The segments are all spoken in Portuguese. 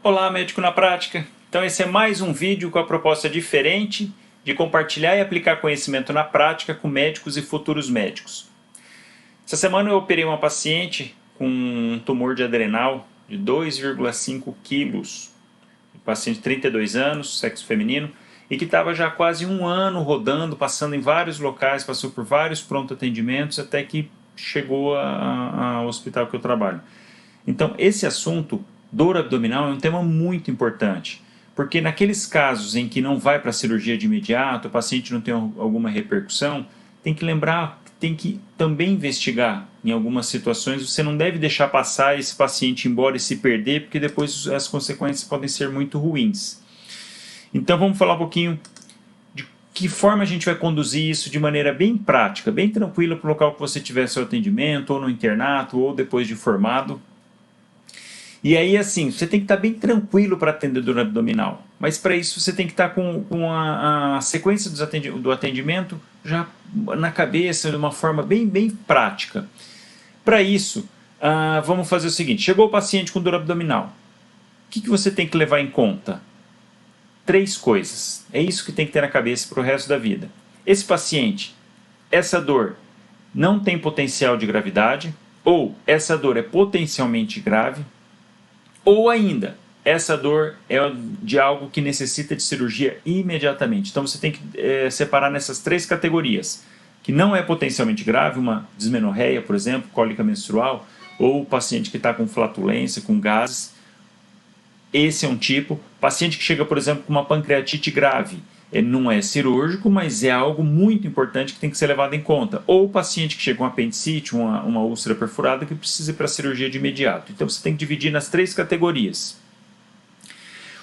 Olá, médico na prática! Então esse é mais um vídeo com a proposta diferente de compartilhar e aplicar conhecimento na prática com médicos e futuros médicos. Essa semana eu operei uma paciente com um tumor de adrenal de 2,5 quilos, paciente de 32 anos, sexo feminino, e que estava já há quase um ano rodando, passando em vários locais, passou por vários pronto atendimentos, até que chegou ao hospital que eu trabalho. Então esse assunto, dor abdominal, é um tema muito importante, porque naqueles casos em que não vai para a cirurgia de imediato, o paciente não tem alguma repercussão, tem que lembrar, tem que também investigar em algumas situações. Você não deve deixar passar esse paciente embora e se perder, porque depois as consequências podem ser muito ruins. Então vamos falar um pouquinho de que forma a gente vai conduzir isso de maneira bem prática, bem tranquila para o local que você tiver seu atendimento, ou no internato, ou depois de formado. E aí, assim, você tem que estar bem tranquilo para atender dor abdominal. Mas para isso você tem que estar com a sequência do atendimento já na cabeça, de uma forma bem prática. Para isso, vamos fazer o seguinte. Chegou o paciente com dor abdominal. O que você tem que levar em conta? 3 coisas. É isso que tem que ter na cabeça para o resto da vida. Esse paciente, essa dor não tem potencial de gravidade, ou essa dor é potencialmente grave, ou ainda, essa dor é de algo que necessita de cirurgia imediatamente. Então você tem que separar nessas 3 categorias, que não é potencialmente grave, uma dismenorreia, por exemplo, cólica menstrual, ou paciente que está com flatulência, com gases. Esse é um tipo. Paciente que chega, por exemplo, com uma pancreatite grave, não é cirúrgico, mas é algo muito importante que tem que ser levado em conta. Ou paciente que chega com apendicite, uma úlcera perfurada, que precisa ir para a cirurgia de imediato. Então você tem que dividir nas 3 categorias.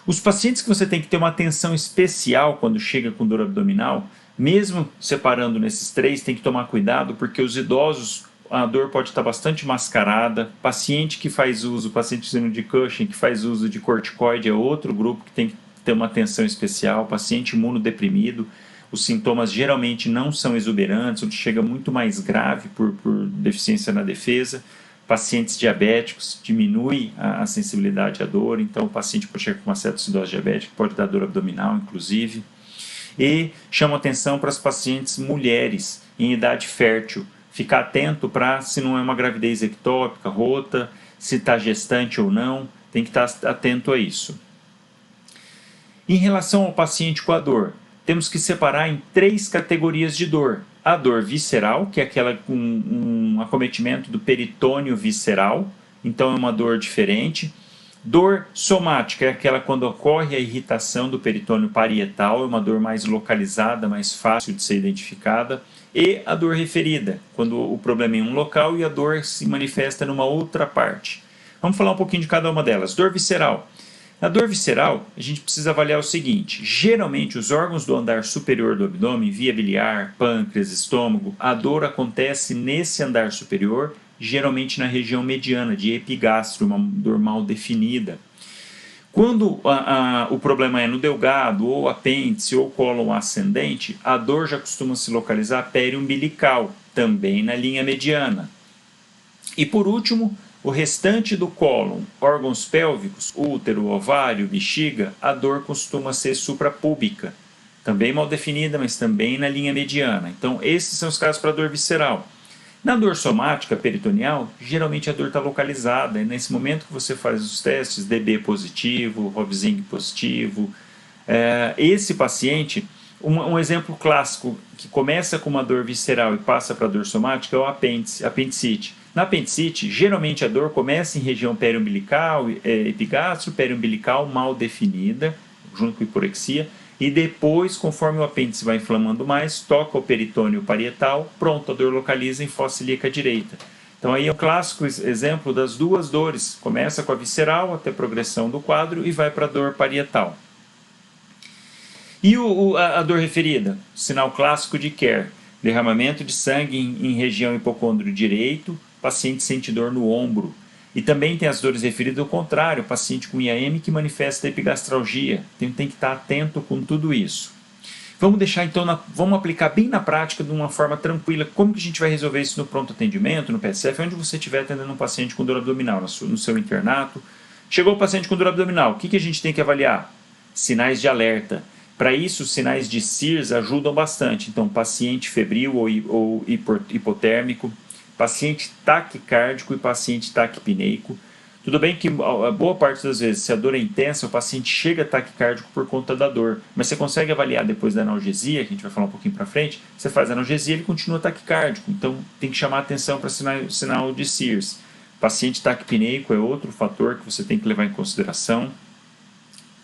Os pacientes que você tem que ter uma atenção especial quando chega com dor abdominal, mesmo separando nesses 3, tem que tomar cuidado, porque os idosos, a dor pode estar bastante mascarada. Paciente que faz uso, paciente de Cushing, que faz uso de corticoide, é outro grupo que tem que ter uma atenção especial. Paciente imunodeprimido, os sintomas geralmente não são exuberantes, onde chega muito mais grave por deficiência na defesa. Pacientes diabéticos, diminui a sensibilidade à dor, então o paciente pode chegar com uma cetoacidose diabética, pode dar dor abdominal, inclusive. E chama atenção para as pacientes mulheres em idade fértil. Ficar atento para se não é uma gravidez ectópica, rota, se está gestante ou não, tem que estar atento a isso. Em relação ao paciente com a dor, temos que separar em 3 categorias de dor. A dor visceral, que é aquela com um acometimento do peritônio visceral, então é uma dor diferente. Dor somática é aquela quando ocorre a irritação do peritônio parietal, é uma dor mais localizada, mais fácil de ser identificada. E a dor referida, quando o problema é em um local e a dor se manifesta numa outra parte. Vamos falar um pouquinho de cada uma delas. Dor visceral. Na dor visceral, a gente precisa avaliar o seguinte: geralmente os órgãos do andar superior do abdômen, via biliar, pâncreas, estômago, a dor acontece nesse andar superior, geralmente na região mediana, de epigástrio, uma dor mal definida. Quando o problema é no delgado, ou apêndice, ou cólon ascendente, a dor já costuma se localizar periumbilical, também na linha mediana. E por último, o restante do cólon, órgãos pélvicos, útero, ovário, bexiga, a dor costuma ser suprapúbica, também mal definida, mas também na linha mediana. Então esses são os casos para dor visceral. Na dor somática peritoneal, geralmente a dor está localizada, e nesse momento que você faz os testes, DB positivo, Rovsing positivo, esse paciente, um exemplo clássico que começa com uma dor visceral e passa para a dor somática é o apendicite. Na apendicite, geralmente a dor começa em região periumbilical, epigástrio, periumbilical mal definida, junto com hiporexia, e depois, conforme o apêndice vai inflamando mais, toca o peritônio parietal, pronto, a dor localiza em fossa ilíaca direita. Então aí é um clássico exemplo das 2 dores, começa com a visceral até a progressão do quadro e vai para a dor parietal. E a dor referida? Sinal clássico de Kerr, derramamento de sangue em região hipocôndrio direito, paciente sente dor no ombro. E também tem as dores referidas ao contrário, paciente com IAM que manifesta epigastralgia. Tem que estar atento com tudo isso. Vamos deixar então, vamos aplicar bem na prática de uma forma tranquila. Como que a gente vai resolver isso no pronto atendimento, no PSF, onde você estiver atendendo um paciente com dor abdominal, no seu internato, Chegou o paciente com dor abdominal, o que a gente tem que avaliar? Sinais de alerta. Para isso, os sinais de SIRS ajudam bastante. Então, paciente febril ou hipotérmico, paciente taquicárdico e paciente taquipneico. Tudo bem que a boa parte das vezes, se a dor é intensa, o paciente chega taquicárdico por conta da dor, mas você consegue avaliar depois da analgesia, que a gente vai falar um pouquinho para frente, você faz a analgesia e ele continua taquicárdico, então tem que chamar atenção para sinal de SIRS. Paciente taquipneico é outro fator que você tem que levar em consideração.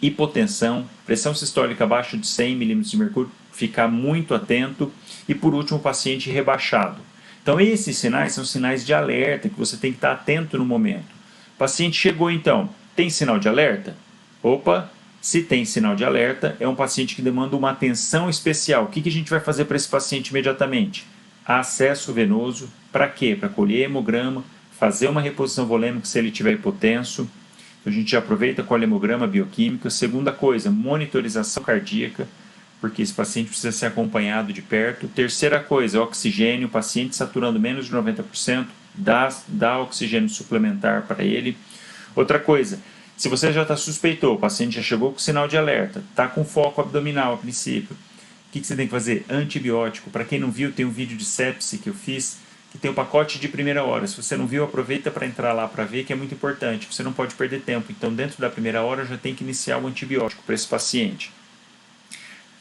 Hipotensão, pressão sistólica abaixo de 100 milímetros de mercúrio, ficar muito atento. E por último, paciente rebaixado. Então esses sinais são sinais de alerta que você tem que estar atento no momento. O paciente chegou então, tem sinal de alerta? Opa, se tem sinal de alerta, é um paciente que demanda uma atenção especial. O que a gente vai fazer para esse paciente imediatamente? Acesso venoso, para quê? Para colher hemograma, fazer uma reposição volêmica se ele estiver hipotenso. Então, a gente já aproveita com o hemograma bioquímico. Segunda coisa, monitorização cardíaca, porque esse paciente precisa ser acompanhado de perto. Terceira coisa, oxigênio, paciente saturando menos de 90%, dá oxigênio suplementar para ele. Outra coisa, se você já está suspeitou, o paciente já chegou com sinal de alerta, está com foco abdominal a princípio, o que você tem que fazer? Antibiótico. Para quem não viu, tem um vídeo de sepse que eu fiz, que tem o pacote de primeira hora. Se você não viu, aproveita para entrar lá para ver, que é muito importante. Você não pode perder tempo. Então, dentro da primeira hora, já tem que iniciar o antibiótico para esse paciente.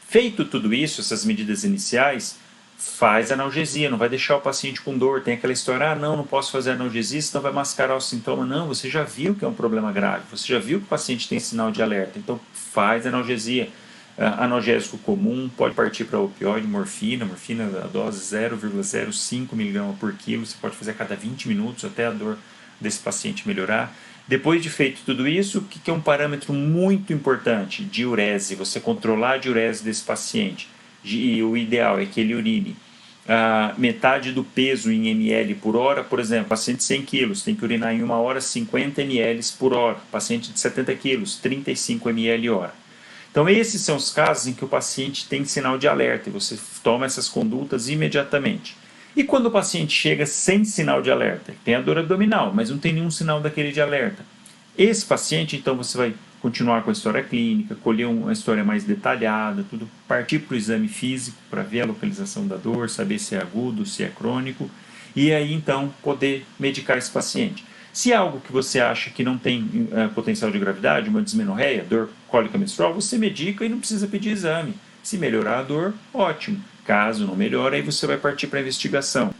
Feito tudo isso, essas medidas iniciais, faz analgesia, não vai deixar o paciente com dor. Tem aquela história, não posso fazer analgesia, senão vai mascarar o sintoma. Não, você já viu que é um problema grave, você já viu que o paciente tem sinal de alerta, então faz analgesia. Analgésico comum, pode partir para opioide, morfina a dose 0,05 mg por quilo, você pode fazer a cada 20 minutos até a dor desse paciente melhorar. Depois de feito tudo isso, o que é um parâmetro muito importante? Diurese, você controlar a diurese desse paciente. E o ideal é que ele urine metade do peso em ml por hora. Por exemplo, paciente de 100 kg tem que urinar em 1 hora 50 ml por hora. Paciente de 70 kg, 35 ml hora. Então esses são os casos em que o paciente tem sinal de alerta e você toma essas condutas imediatamente. E quando o paciente chega sem sinal de alerta, tem a dor abdominal, mas não tem nenhum sinal daquele de alerta, esse paciente então você vai continuar com a história clínica, colher uma história mais detalhada, tudo, partir para o exame físico para ver a localização da dor, saber se é agudo, se é crônico, e aí então poder medicar esse paciente. Se é algo que você acha que não tem potencial de gravidade, uma dismenorreia, dor cólica menstrual, você medica e não precisa pedir exame. Se melhorar a dor, ótimo. Caso não melhore, aí você vai partir para a investigação.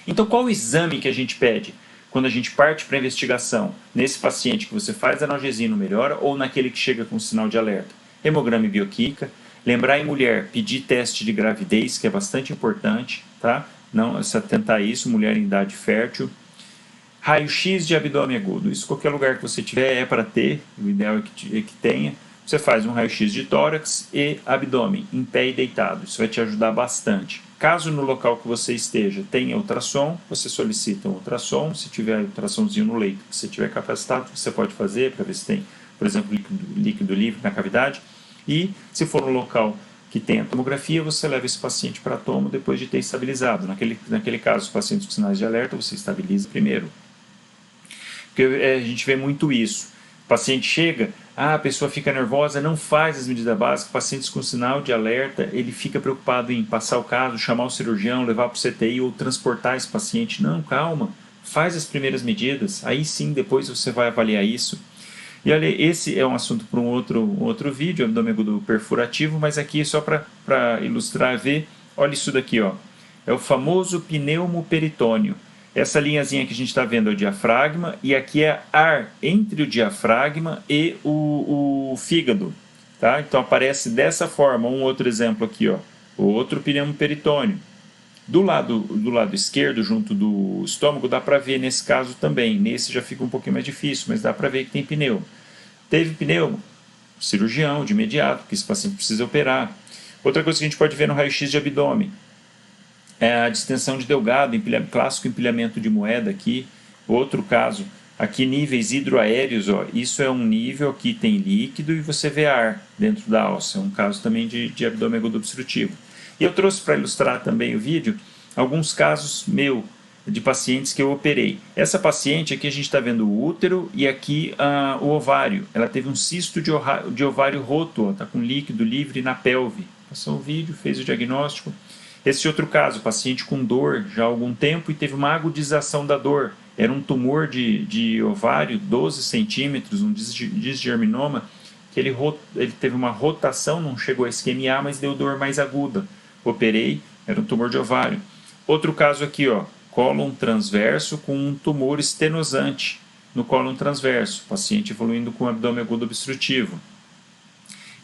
Então, qual o exame que a gente pede quando a gente parte para a investigação? Nesse paciente que você faz analgesia e não melhora, ou naquele que chega com sinal de alerta? Hemograma e bioquímica. Lembrar em mulher, pedir teste de gravidez, que é bastante importante, tá? Não se atentar a isso, mulher em idade fértil. Raio-X de abdômen agudo. Isso qualquer lugar que você tiver é para ter, o ideal é que tenha. Você faz um raio-x de tórax e abdômen, em pé e deitado. Isso vai te ajudar bastante. Caso no local que você esteja tenha ultrassom, você solicita um ultrassom. Se tiver ultrassomzinho no leito, se você tiver capacitado, você pode fazer para ver se tem, por exemplo, líquido livre na cavidade. E se for um local que tenha tomografia, você leva esse paciente para a tomo depois de ter estabilizado. Naquele caso, os pacientes com sinais de alerta, você estabiliza primeiro. Porque a gente vê muito isso. O paciente chega, a pessoa fica nervosa, não faz as medidas básicas, pacientes com sinal de alerta, ele fica preocupado em passar o caso, chamar o cirurgião, levar para o CTI ou transportar esse paciente. Não, calma, faz as primeiras medidas, aí sim depois você vai avaliar isso. E olha, esse é um assunto para um outro vídeo, abdômen agudo perfurativo, mas aqui só para ilustrar, ver, olha isso daqui, ó, é o famoso pneumoperitônio. Essa linhazinha que a gente está vendo é o diafragma, e aqui é ar entre o diafragma e o fígado. Tá? Então aparece dessa forma, um outro exemplo aqui, ó, o outro pneumoperitônio. Do lado esquerdo, junto do estômago, dá para ver nesse caso também. Nesse já fica um pouquinho mais difícil, mas dá para ver que tem pneumo. Teve pneumo? Cirurgião, de imediato, porque esse paciente precisa operar. Outra coisa que a gente pode ver no raio-x de abdômen é a distensão de Delgado, clássico empilhamento de moeda aqui. Outro caso, aqui níveis hidroaéreos, ó, isso é um nível, aqui tem líquido e você vê ar dentro da alça. É um caso também de abdômen agudo obstrutivo. E eu trouxe para ilustrar também o vídeo alguns casos de pacientes que eu operei. Essa paciente aqui a gente está vendo o útero e aqui o ovário. Ela teve um cisto de ovário roto, está com líquido livre na pelve. Passou o vídeo, fez o diagnóstico. Esse outro caso, paciente com dor já há algum tempo e teve uma agudização da dor. Era um tumor de ovário, 12 centímetros, um disgerminoma, que ele teve uma rotação, não chegou a isquemiar, mas deu dor mais aguda. Operei, era um tumor de ovário. Outro caso aqui, ó, cólon transverso com um tumor estenosante no cólon transverso, paciente evoluindo com abdômen agudo obstrutivo.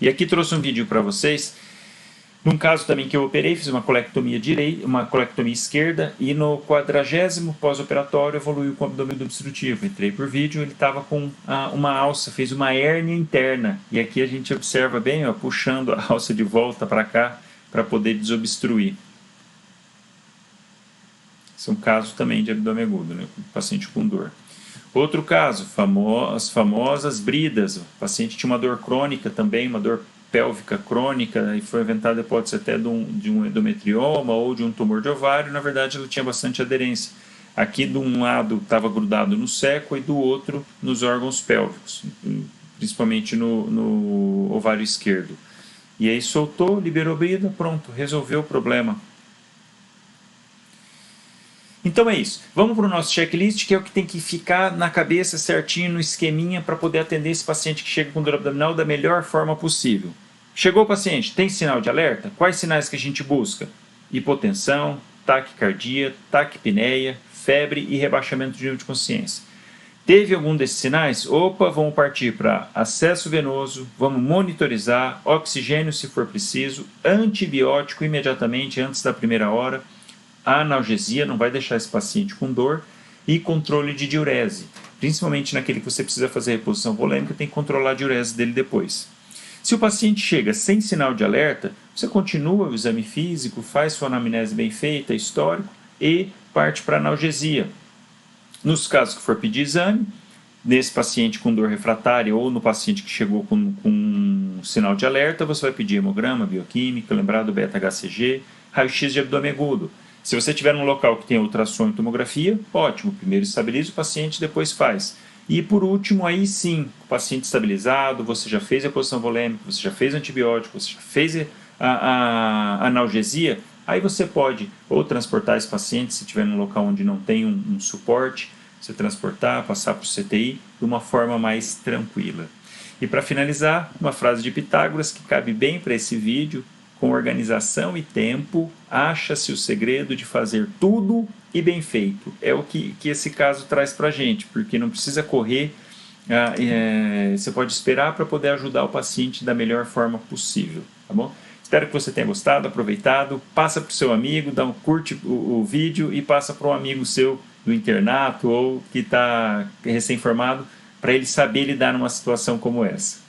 E aqui trouxe um vídeo para vocês, num caso também que eu operei, fiz uma colectomia esquerda e no 40º pós-operatório evoluiu com abdômen obstrutivo. Entrei por vídeo, ele estava com uma alça, fez uma hérnia interna. E aqui a gente observa bem, ó, puxando a alça de volta para cá para poder desobstruir. Esse é um caso também de abdômen agudo, né? Paciente com dor. Outro caso, as famosas bridas. O paciente tinha uma dor crônica também, uma dor pélvica crônica, e foi inventada a hipótese até de um endometrioma ou de um tumor de ovário. Na verdade, ela tinha bastante aderência. Aqui de um lado estava grudado no seco e do outro nos órgãos pélvicos, principalmente no ovário esquerdo. E aí soltou, liberou brida, pronto, resolveu o problema. Então é isso. Vamos para o nosso checklist, que é o que tem que ficar na cabeça certinho, no esqueminha, para poder atender esse paciente que chega com dor abdominal da melhor forma possível. Chegou o paciente, tem sinal de alerta? Quais sinais que a gente busca? Hipotensão, taquicardia, taquipneia, febre e rebaixamento de nível de consciência. Teve algum desses sinais? Opa, vamos partir para acesso venoso, vamos monitorizar, oxigênio se for preciso, antibiótico imediatamente antes da primeira hora, a analgesia, não vai deixar esse paciente com dor, e controle de diurese. Principalmente naquele que você precisa fazer reposição volêmica, tem que controlar a diurese dele depois. Se o paciente chega sem sinal de alerta, você continua o exame físico, faz sua anamnese bem feita, histórico, e parte para a analgesia. Nos casos que for pedir exame, nesse paciente com dor refratária ou no paciente que chegou com sinal de alerta, você vai pedir hemograma, bioquímica, lembrar do beta-HCG, raio-x de abdômen agudo. Se você estiver num local que tem ultrassom e tomografia, ótimo, primeiro estabiliza o paciente, depois faz. E por último, aí sim, o paciente estabilizado, você já fez a reposição volêmica, você já fez o antibiótico, você já fez a analgesia, aí você pode ou transportar esse paciente, se estiver num local onde não tem um suporte, você transportar, passar para o CTI de uma forma mais tranquila. E para finalizar, uma frase de Pitágoras que cabe bem para esse vídeo: com organização e tempo, acha-se o segredo de fazer tudo e bem feito. É o que esse caso traz para a gente, porque não precisa correr, você pode esperar para poder ajudar o paciente da melhor forma possível, tá bom? Espero que você tenha gostado, aproveitado, passa para o seu amigo, curte o vídeo e passa para um amigo seu do internato ou que está recém-formado, para ele saber lidar numa situação como essa.